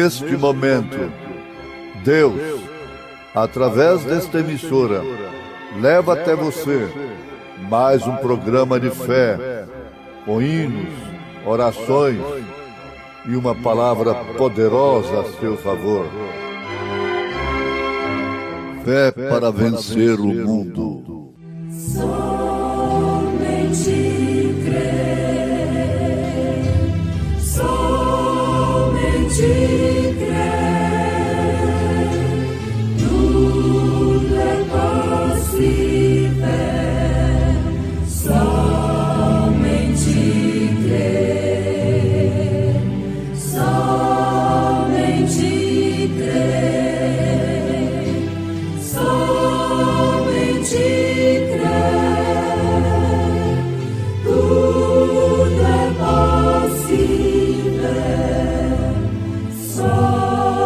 neste momento, Deus, através desta emissora, leva até você mais um programa de fé, com hinos, orações e uma palavra poderosa a seu favor. Fé para vencer o mundo. Somente crer, somente crer, tudo é possível, somente crer, somente crer, somente crer, tudo é possível, somente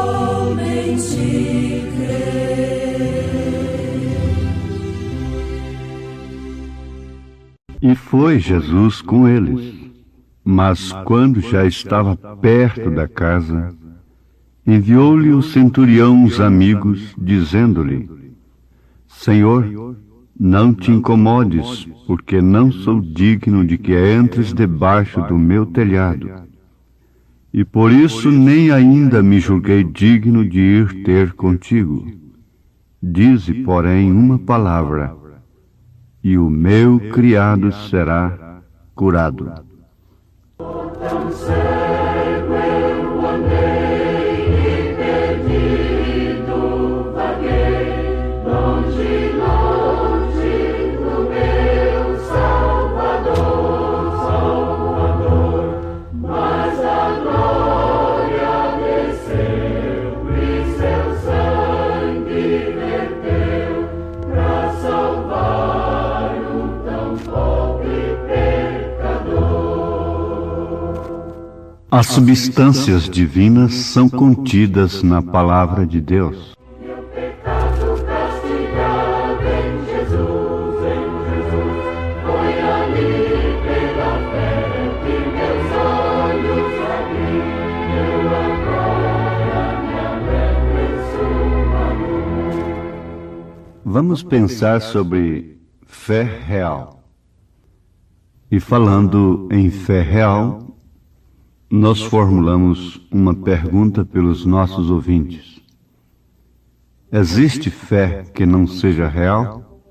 crer. E foi Jesus com eles. Mas quando já estava perto da casa, enviou-lhe o centurião uns amigos, dizendo-lhe: Senhor, não te incomodes, porque não sou digno de que entres debaixo do meu telhado. E por isso nem ainda me julguei digno de ir ter contigo. Dize, porém, uma palavra, e o meu criado será curado. As substâncias divinas são contidas na palavra de Deus. Meu pecado castigado em Jesus, foi ali pela fé que meus olhos abriram, agora me alegro em sua luz. Vamos pensar sobre fé real. E falando em fé real, nós formulamos uma pergunta pelos nossos ouvintes. Existe fé que não seja real?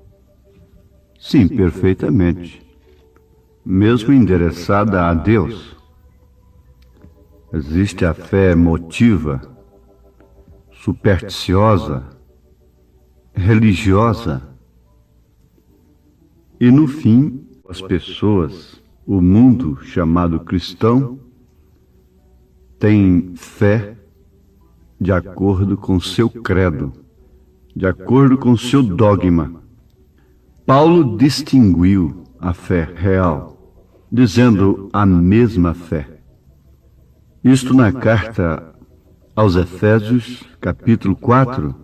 Sim, perfeitamente. Mesmo endereçada a Deus. Existe a fé emotiva, supersticiosa, religiosa. E no fim, as pessoas, o mundo chamado cristão, tem fé de acordo com seu credo, de acordo com seu dogma. Paulo distinguiu a fé real, dizendo a mesma fé. Isto na carta aos Efésios, capítulo 4,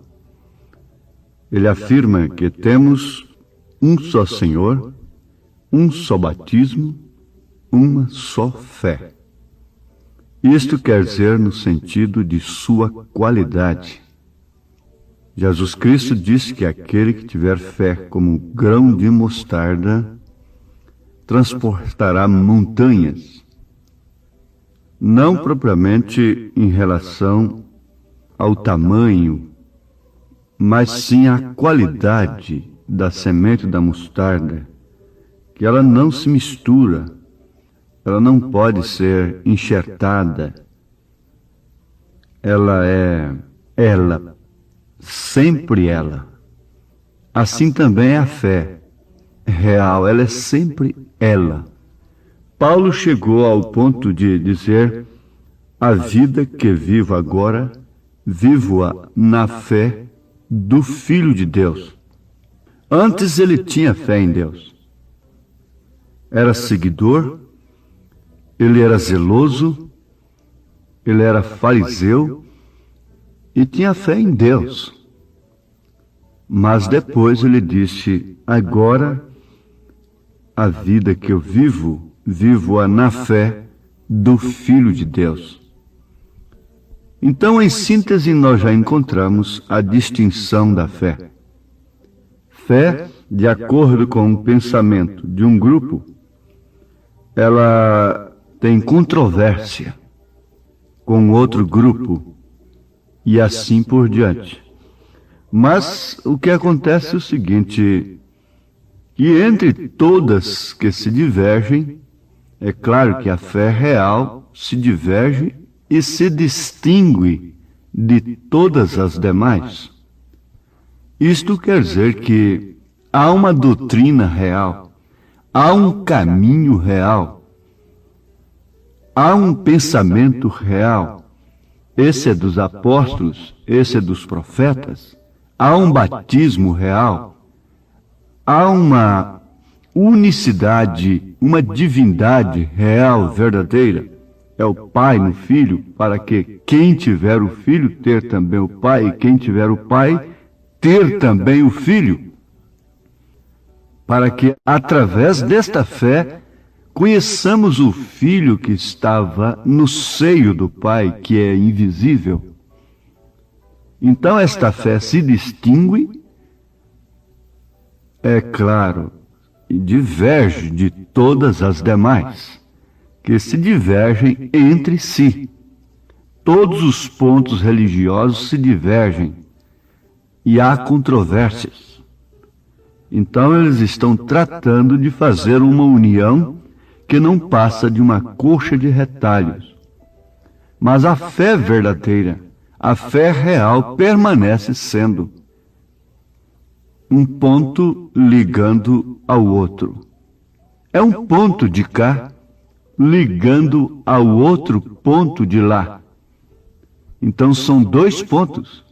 ele afirma que temos um só Senhor, um só batismo, uma só fé. Isto quer dizer no sentido de sua qualidade. Jesus Cristo disse que aquele que tiver fé como grão de mostarda transportará montanhas. Não propriamente em relação ao tamanho, mas sim à qualidade da semente da mostarda, que ela não se mistura, ela não pode ser enxertada. Ela é ela, sempre ela. Assim também é a fé real, ela é sempre ela. Paulo chegou ao ponto de dizer: a vida que vivo agora, vivo-a na fé do Filho de Deus. Antes ele tinha fé em Deus. Era seguidor, ele era zeloso, ele era fariseu e tinha fé em Deus. Mas depois ele disse: agora a vida que eu vivo, vivo-a na fé do Filho de Deus. Então, em síntese, nós já encontramos a distinção da fé. Fé, de acordo com o pensamento de um grupo, ela tem controvérsia com outro grupo e assim por diante. Mas o que acontece é o seguinte, que entre todas que se divergem, é claro que a fé real se diverge e se distingue de todas as demais. Isto quer dizer que há uma doutrina real, há um caminho real, há um pensamento real. Esse é dos apóstolos, esse é dos profetas. Há um batismo real, há uma unicidade, uma divindade real, verdadeira. É o Pai no Filho, para que quem tiver o Filho ter também o Pai, e quem tiver o Pai ter também o Filho. Para que, através desta fé, conheçamos o Filho que estava no seio do Pai, que é invisível. Então, esta fé se distingue, é claro, e diverge de todas as demais, que se divergem entre si. Todos os pontos religiosos se divergem e há controvérsias. Então, eles estão tratando de fazer uma união que não passa de uma coxa de retalhos. Mas a fé verdadeira, a fé real, permanece sendo um ponto ligando ao outro. É um ponto de cá ligando ao outro ponto de lá. Então são dois pontos.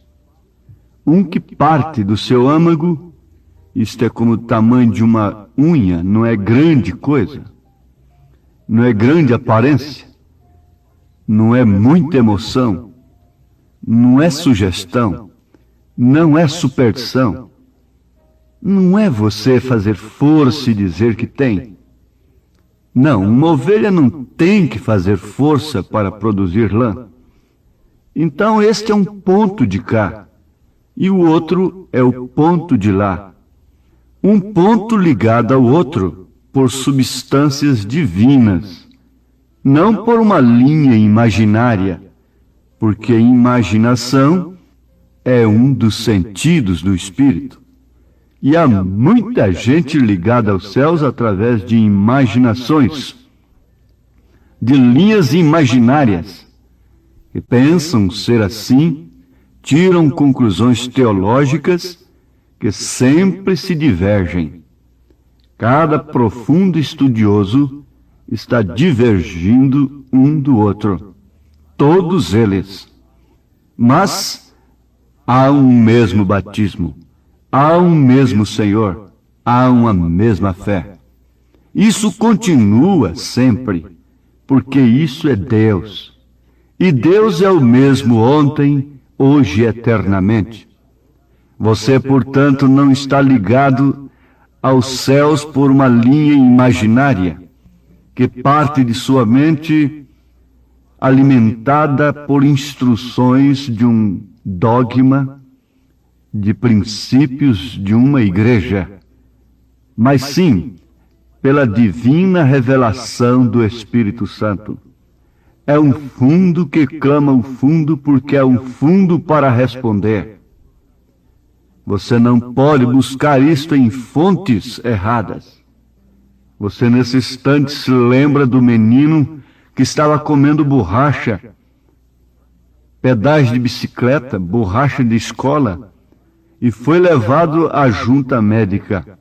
Um que parte do seu âmago, isto é como o tamanho de uma unha, não é grande coisa, não é grande aparência, não é muita emoção, não é sugestão, não é superstição, não é você fazer força e dizer que tem. Não, uma ovelha não tem que fazer força para produzir lã. Então este é um ponto de cá, e o outro é o ponto de lá. Um ponto ligado ao outro por substâncias divinas, não por uma linha imaginária, porque a imaginação é um dos sentidos do espírito. E há muita gente ligada aos céus através de imaginações, de linhas imaginárias, que pensam ser assim, tiram conclusões teológicas que sempre se divergem. Cada profundo estudioso está divergindo um do outro, todos eles. Mas há um mesmo batismo. Há um mesmo Senhor, há uma mesma fé. Isso continua sempre, porque isso é Deus. E Deus é o mesmo ontem, hoje e eternamente. Você, portanto, não está ligado aos céus por uma linha imaginária, que parte de sua mente alimentada por instruções de um dogma, de princípios de uma igreja, mas sim pela divina revelação do Espírito Santo. É um fundo que clama o fundo porque é um fundo para responder. Você não pode buscar isto em fontes erradas. Você nesse instante se lembra do menino que estava comendo borracha, pedais de bicicleta, borracha de escola, e foi levado à junta médica.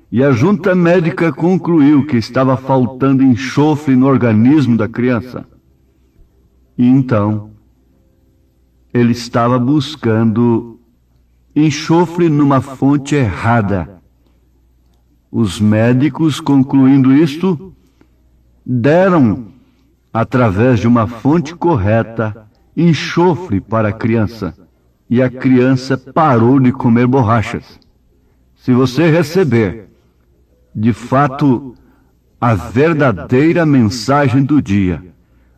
E a junta médica concluiu que estava faltando enxofre no organismo da criança. E então, ele estava buscando enxofre numa fonte errada. Os médicos, concluindo isto, deram, através de uma fonte correta, enxofre para a criança. E a criança parou de comer borrachas. Se você receber, de fato, a verdadeira mensagem do dia,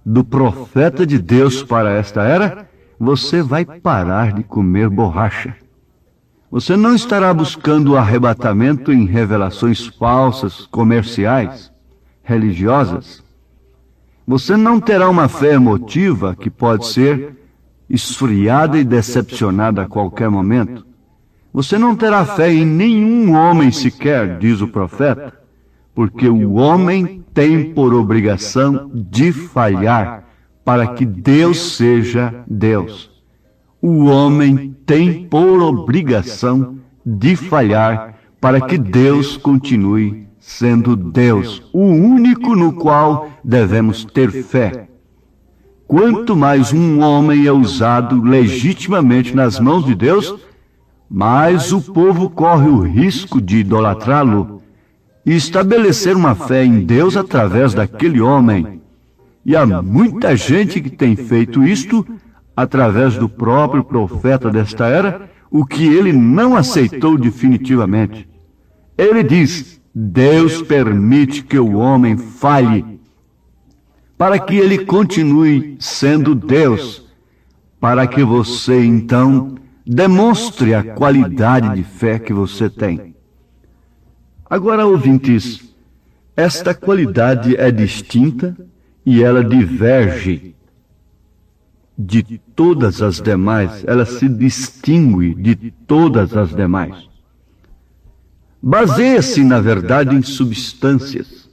do profeta de Deus para esta era, você vai parar de comer borracha. Você não estará buscando o arrebatamento em revelações falsas, comerciais, religiosas. Você não terá uma fé emotiva que pode ser esfriada e decepcionada a qualquer momento. Você não terá fé em nenhum homem sequer, diz o profeta, porque o homem tem por obrigação de falhar para que Deus seja Deus. O homem tem por obrigação de falhar para que Deus continue sendo Deus, o único no qual devemos ter fé. Quanto mais um homem é usado legitimamente nas mãos de Deus, mais o povo corre o risco de idolatrá-lo e estabelecer uma fé em Deus através daquele homem. E há muita gente que tem feito isto através do próprio profeta desta era, o que ele não aceitou definitivamente. Ele diz: Deus permite que o homem falhe, para que ele continue sendo Deus, para que você, então, demonstre a qualidade de fé que você tem. Agora, ouvintes, esta qualidade é distinta e ela diverge de todas as demais, ela se distingue de todas as demais. Baseia-se, na verdade, em substâncias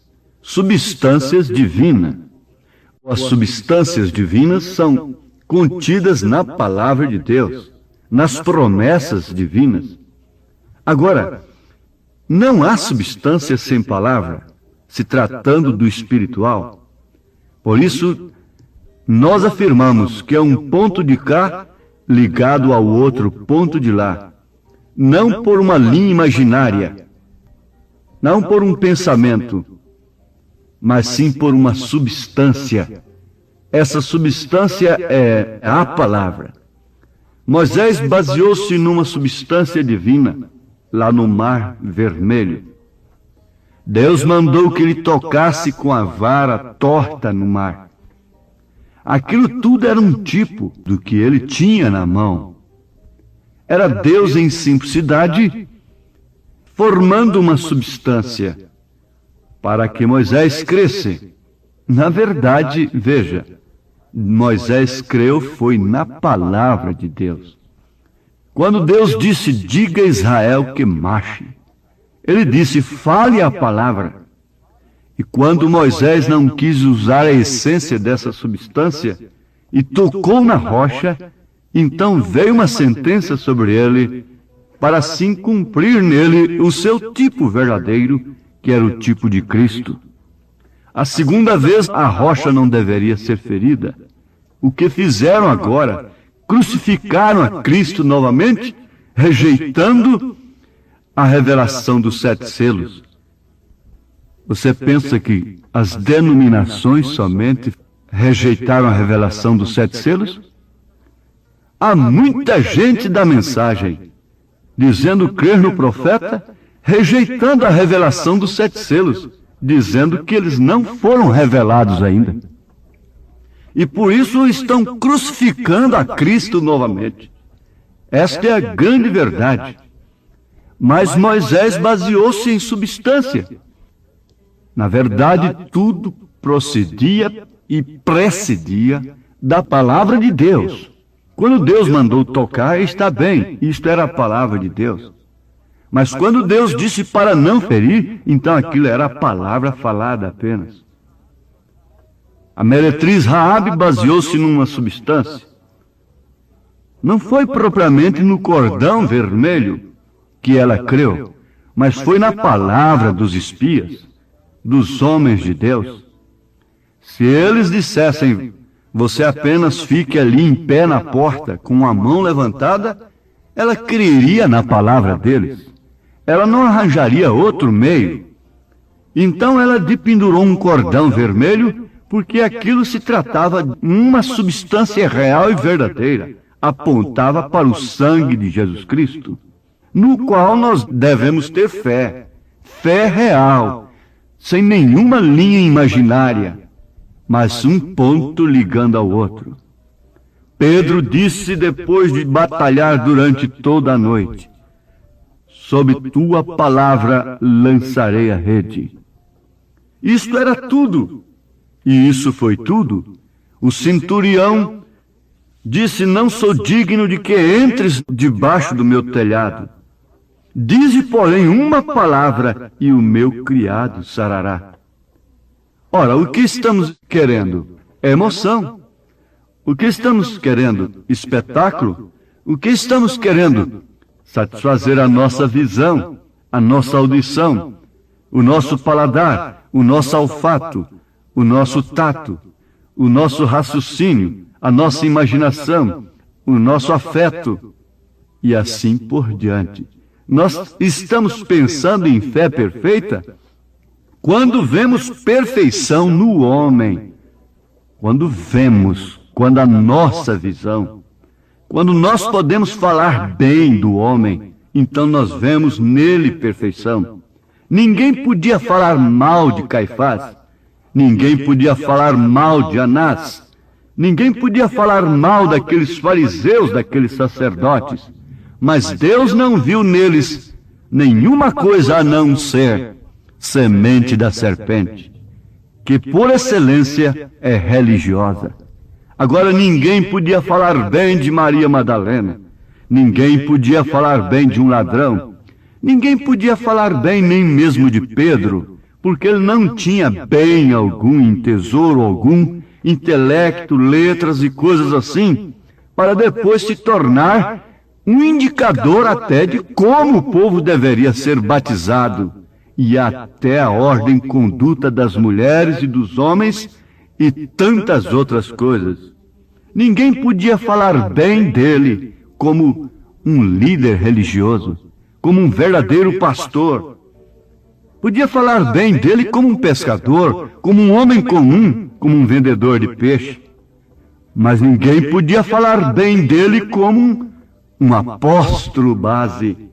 divinas. As substâncias divinas são contidas na palavra de Deus, nas promessas divinas. Agora, não há substância sem palavra, se tratando do espiritual. Por isso, nós afirmamos que é um ponto de cá ligado ao outro ponto de lá, não por uma linha imaginária, não por um pensamento, mas sim por uma substância. Essa substância é a palavra. Moisés baseou-se numa substância divina, lá no Mar Vermelho. Deus mandou que ele tocasse com a vara torta no mar. Aquilo tudo era um tipo do que ele tinha na mão. Era Deus em simplicidade, formando uma substância, para que Moisés cresce. Na verdade, veja, Moisés creu foi na palavra de Deus. Quando Deus disse, diga a Israel que marche, ele disse, fale a palavra. E quando Moisés não quis usar a essência dessa substância e tocou na rocha, então veio uma sentença sobre ele, para assim cumprir nele o seu tipo verdadeiro, que era o tipo de Cristo. A segunda vez, a rocha não deveria ser ferida. O que fizeram agora? Crucificaram a Cristo novamente, rejeitando a revelação dos 7 selos. Você pensa que as denominações somente rejeitaram a revelação dos 7 selos? Há muita gente da mensagem dizendo crer no profeta, rejeitando a revelação dos 7 selos, dizendo que eles não foram revelados ainda. E por isso estão crucificando a Cristo novamente. Esta é a grande verdade. Mas Moisés baseou-se em substância. Na verdade, tudo procedia e precedia da palavra de Deus. Quando Deus mandou tocar, está bem, isto era a palavra de Deus. Mas quando Deus disse para não ferir, então aquilo era a palavra falada apenas. A meretriz Raabe baseou-se numa substância. Não foi propriamente no cordão vermelho que ela creu, mas foi na palavra dos espias, dos homens de Deus. Se eles dissessem, você apenas fique ali em pé na porta, com a mão levantada, ela creria na palavra deles. Ela não arranjaria outro meio. Então ela dependurou um cordão vermelho, porque aquilo se tratava de uma substância real e verdadeira, apontava para o sangue de Jesus Cristo, no qual nós devemos ter fé, fé real, sem nenhuma linha imaginária. mas um ponto ligando ao outro. Pedro disse depois de batalhar durante toda a noite: sob tua palavra lançarei a rede. Isto era tudo. E isso foi tudo. O centurião disse: não sou digno de que entres debaixo do meu telhado. Dize, porém, uma palavra e o meu criado sarará. Ora, o que estamos querendo? Emoção. O que estamos querendo? Espetáculo. O que estamos querendo? Satisfazer a nossa visão, a nossa audição, o nosso paladar, o nosso olfato, o nosso tato, o nosso raciocínio, a nossa imaginação, o nosso afeto, e assim por diante. Nós estamos pensando em fé perfeita quando vemos perfeição no homem, quando a nossa visão, quando nós podemos falar bem do homem, então nós vemos nele perfeição. Ninguém podia falar mal de Caifás, ninguém podia falar mal de Anás, ninguém podia falar mal daqueles fariseus, daqueles sacerdotes, mas Deus não viu neles nenhuma coisa a não ser semente da serpente, que por excelência é religiosa. Agora, ninguém podia falar bem de Maria Madalena, ninguém podia falar bem de um ladrão, ninguém podia falar bem nem mesmo de Pedro, porque ele não tinha bem algum, em tesouro algum, intelecto, letras e coisas assim, para depois se tornar um indicador até de como o povo deveria ser batizado, e até a ordem e conduta das mulheres e dos homens e tantas outras coisas. Ninguém podia falar bem dele como um líder religioso, como um verdadeiro pastor. Podia falar bem dele como um pescador, como um homem comum, como um vendedor de peixe. Mas ninguém podia falar bem dele como um apóstolo base,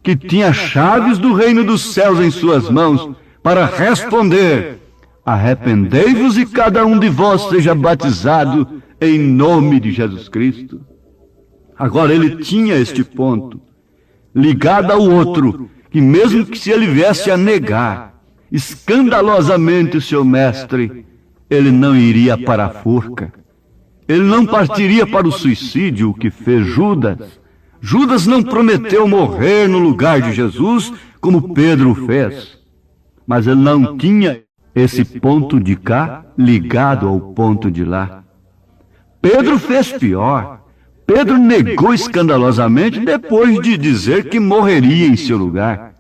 que tinha chaves do reino dos céus em suas mãos para responder: arrependei-vos e cada um de vós seja batizado em nome de Jesus Cristo. Agora ele tinha este ponto, ligado ao outro, que mesmo que se ele viesse a negar escandalosamente o seu mestre, ele não iria para a forca, ele não partiria para o suicídio, o que fez Judas. Judas não prometeu morrer no lugar de Jesus, como Pedro fez, mas ele não tinha esse ponto de cá ligado ao ponto de lá. Pedro fez pior. Pedro negou escandalosamente depois de dizer que morreria em seu lugar.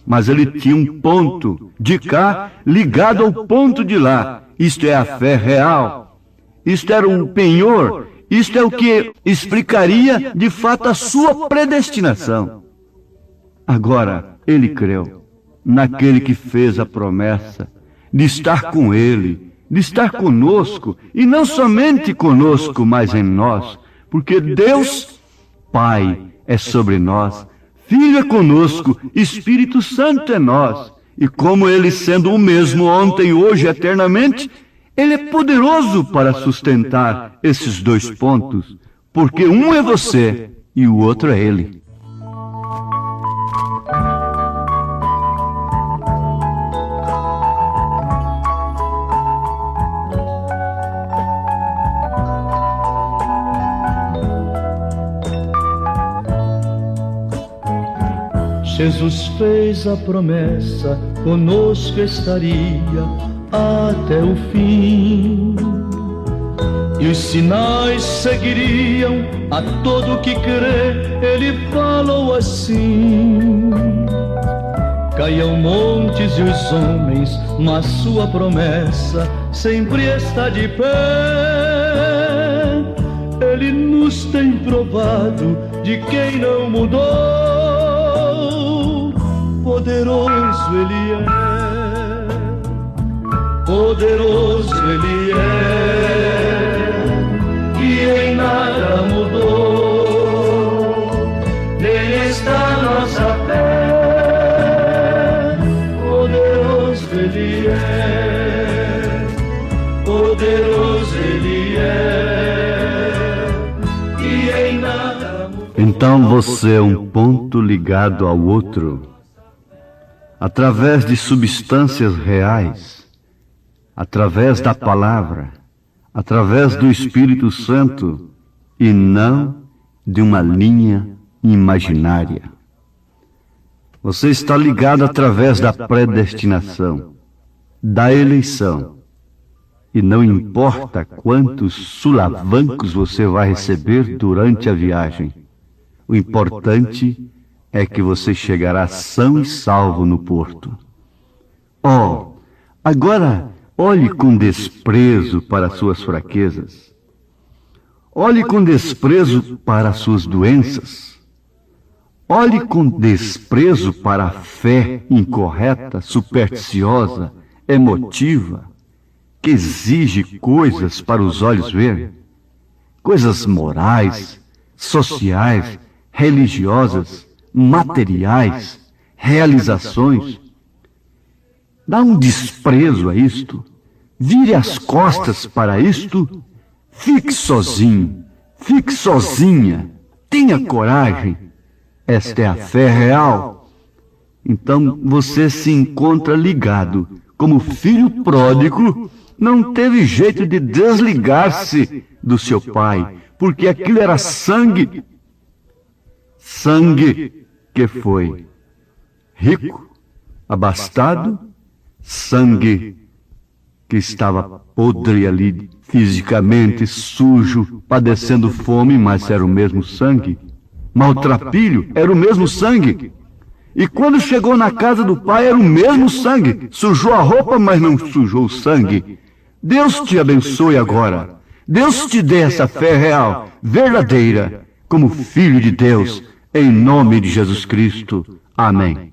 Mas ele tinha um ponto de cá ligado ao ponto de lá. Isto é a fé real. Isto era um penhor. Isto é o que explicaria, de fato, a sua predestinação. Agora, ele creu naquele que fez a promessa de estar com ele, de estar conosco, e não somente conosco, mas em nós, porque Deus, Pai, é sobre nós, Filho é conosco, Espírito Santo é nós, e como ele sendo o mesmo ontem, hoje, eternamente, ele é poderoso para sustentar esses dois pontos, porque um é você e o outro é ele. Jesus fez a promessa, conosco estaria até o fim, e os sinais seguiriam a todo que crê. Ele falou assim: caiam montes e os homens, mas sua promessa sempre está de pé. Ele nos tem provado de quem não mudou. Poderoso ele é, poderoso ele é, e em nada mudou, nem está nossa fé. Poderoso ele é, poderoso Então você é um ponto ligado ao outro, através de substâncias reais, através da palavra, através do Espírito Santo, e não de uma linha imaginária. Você está ligado através da predestinação, da eleição, e não importa quantos sulavancos você vai receber durante a viagem. O importante é que você chegará são e salvo no porto. Oh, agora olhe com desprezo para suas fraquezas. Olhe com desprezo para suas doenças. Olhe com desprezo para a fé incorreta, supersticiosa, emotiva, que exige coisas para os olhos ver, coisas morais, sociais, religiosas, materiais, realizações. Dá um desprezo a isto, vire as costas para isto, fique sozinho, fique sozinha, tenha coragem. Esta é a fé real. Então você se encontra ligado, como filho pródigo, não teve jeito de desligar-se do seu pai, porque aquilo era sangue. Sangue que foi rico, abastado, sangue que estava podre ali, fisicamente sujo, padecendo fome, mas era o mesmo sangue. Maltrapilho, era o mesmo sangue. E quando chegou na casa do pai, era o mesmo sangue. Sujou a roupa, mas não sujou o sangue. Deus te abençoe agora. Deus te dê essa fé real, verdadeira, como filho de Deus, em nome de Jesus Cristo. Amém.